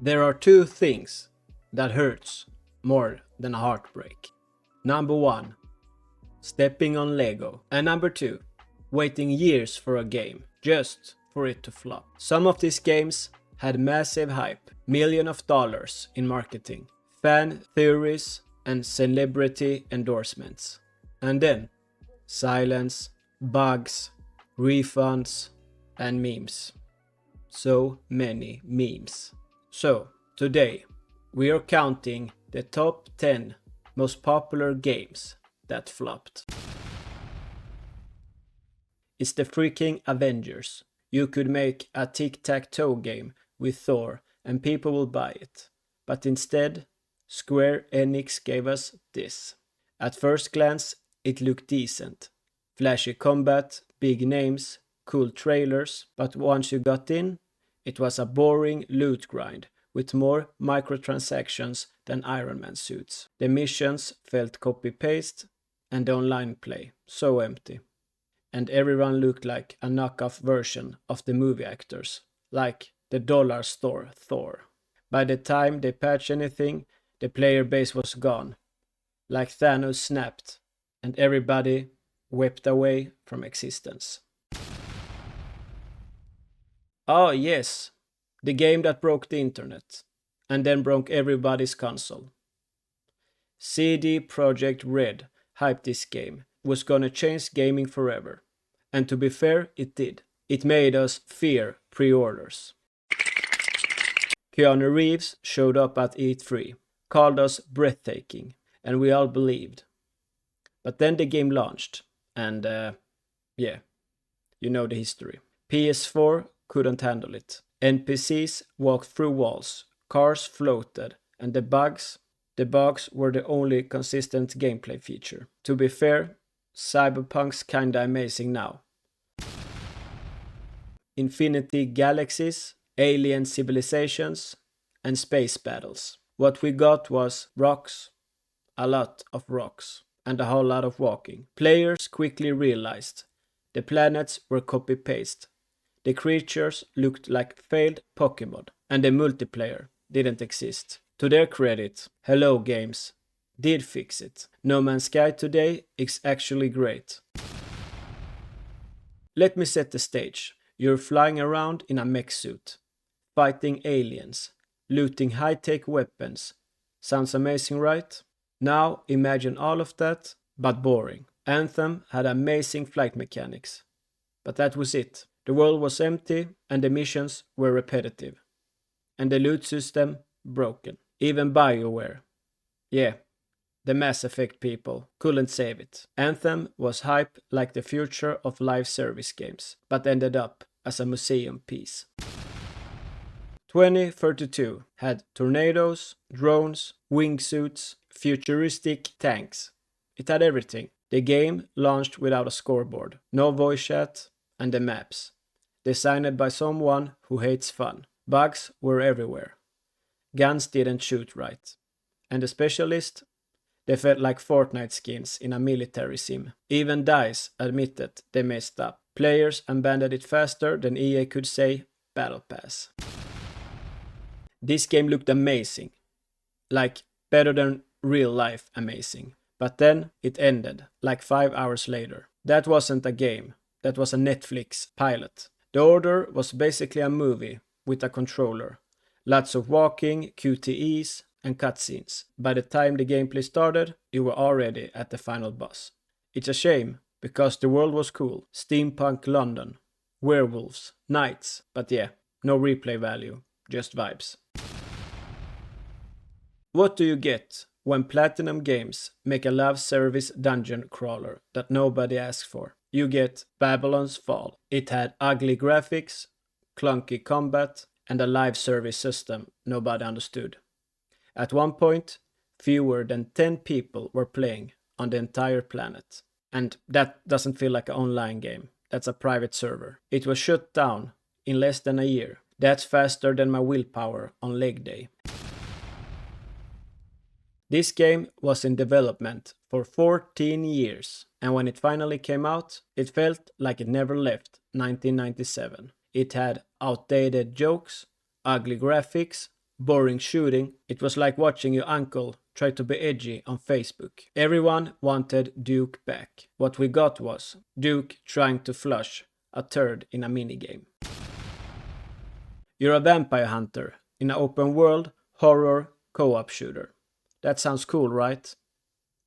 There are two things that hurts more than a heartbreak. Number one, stepping on Lego. And number two, waiting years for a game just for it to flop. Some of these games had massive hype, millions of dollars in marketing, fan theories and celebrity endorsements. And then silence, bugs, refunds and memes. So many memes. So today we are counting the top 10 most popular games that flopped. It's the freaking Avengers. You could make a tic-tac-toe game with Thor and people will buy it. But instead, Square Enix gave us this. At first glance, it looked decent. Flashy combat, big names, cool trailers, but once you got in, it was a boring loot grind with more microtransactions than Iron Man suits. The missions felt copy-paste and the online play so empty. And everyone looked like a knockoff version of the movie actors, like the dollar store Thor. By the time they patched anything, the player base was gone, like Thanos snapped, and everybody wept away from existence. Oh yes, the game that broke the internet, and then broke everybody's console. CD Projekt Red hyped this game, was gonna change gaming forever. And to be fair, it did. It made us fear pre-orders. Keanu Reeves showed up at E3, called us breathtaking, and we all believed. But then the game launched, and yeah, you know the history. PS4 couldn't handle it. NPCs walked through walls, cars floated, and the bugs were the only consistent gameplay feature. To be fair, Cyberpunk's kinda amazing now. Infinity galaxies, alien civilizations, and space battles. What we got was rocks, a lot of rocks, and a whole lot of walking. Players quickly realized the planets were copy-paste. The creatures looked like failed Pokemon, and the multiplayer didn't exist. To their credit, Hello Games did fix it. No Man's Sky today is actually great. Let me set the stage. You're flying around in a mech suit, fighting aliens, looting high-tech weapons. Sounds amazing, right? Now imagine all of that, but boring. Anthem had amazing flight mechanics, but that was it. The world was empty and the missions were repetitive. And the loot system broken. Even BioWare. Yeah, the Mass Effect people couldn't save it. Anthem was hype like the future of live service games, but ended up as a museum piece. 2032 had tornadoes, drones, wingsuits, futuristic tanks. It had everything. The game launched without a scoreboard, no voice chat, and the maps. Designed by someone who hates fun. Bugs were everywhere. Guns didn't shoot right. And the specialist? They felt like Fortnite skins in a military sim. Even DICE admitted they messed up. Players abandoned it faster than EA could say Battle Pass. This game looked amazing. Like better than real life amazing. But then it ended, like 5 hours later. That wasn't a game. That was a Netflix pilot. The Order was basically a movie with a controller. Lots of walking, QTEs, and cutscenes. By the time the gameplay started, you were already at the final boss. It's a shame, because the world was cool. Steampunk London, werewolves, knights, but yeah, no replay value, just vibes. What do you get when Platinum Games make a live service dungeon crawler that nobody asks for? You get Babylon's Fall. It had ugly graphics, clunky combat, and a live service system nobody understood. At one point, fewer than 10 people were playing on the entire planet. And that doesn't feel like an online game. That's a private server. It was shut down in less than a year. That's faster than my willpower on leg day. This game was in development for 14 years, and when it finally came out, it felt like it never left 1997. It had outdated jokes, ugly graphics, boring shooting. It was like watching your uncle try to be edgy on Facebook. Everyone wanted Duke back. What we got was Duke trying to flush a turd in a minigame. You're a vampire hunter in an open world horror co-op shooter. That sounds cool, right?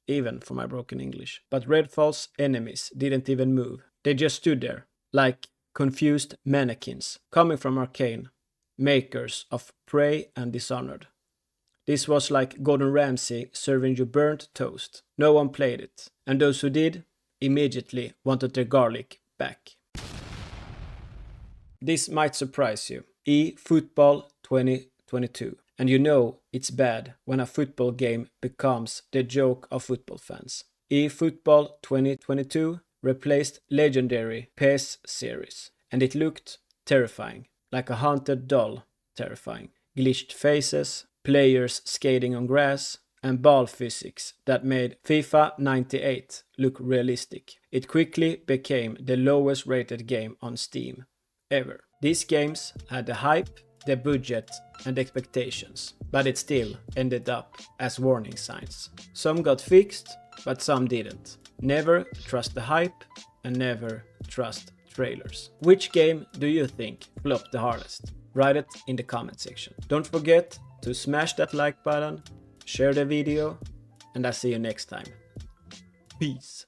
Even for my broken English. But Redfall's enemies didn't even move. They just stood there, like confused mannequins, coming from Arcane, makers of Prey and Dishonored. This was like Gordon Ramsay serving you burnt toast. No one played it, and those who did immediately wanted their garlic back. This might surprise you. eFootball 2022. And you know it's bad when a football game becomes the joke of football fans. eFootball 2022 replaced legendary PES series, and it looked terrifying, like a haunted doll terrifying. Glitched faces, players skating on grass, and ball physics that made FIFA 98 look realistic. It quickly became the lowest rated game on Steam ever. These games had the hype, the budget and expectations, but it still ended up as warning signs. Some got fixed, but some didn't. Never trust the hype and never trust trailers. Which game do you think flopped the hardest? Write it in the comment section. Don't forget to smash that like button, share the video, and I'll see you next time. Peace.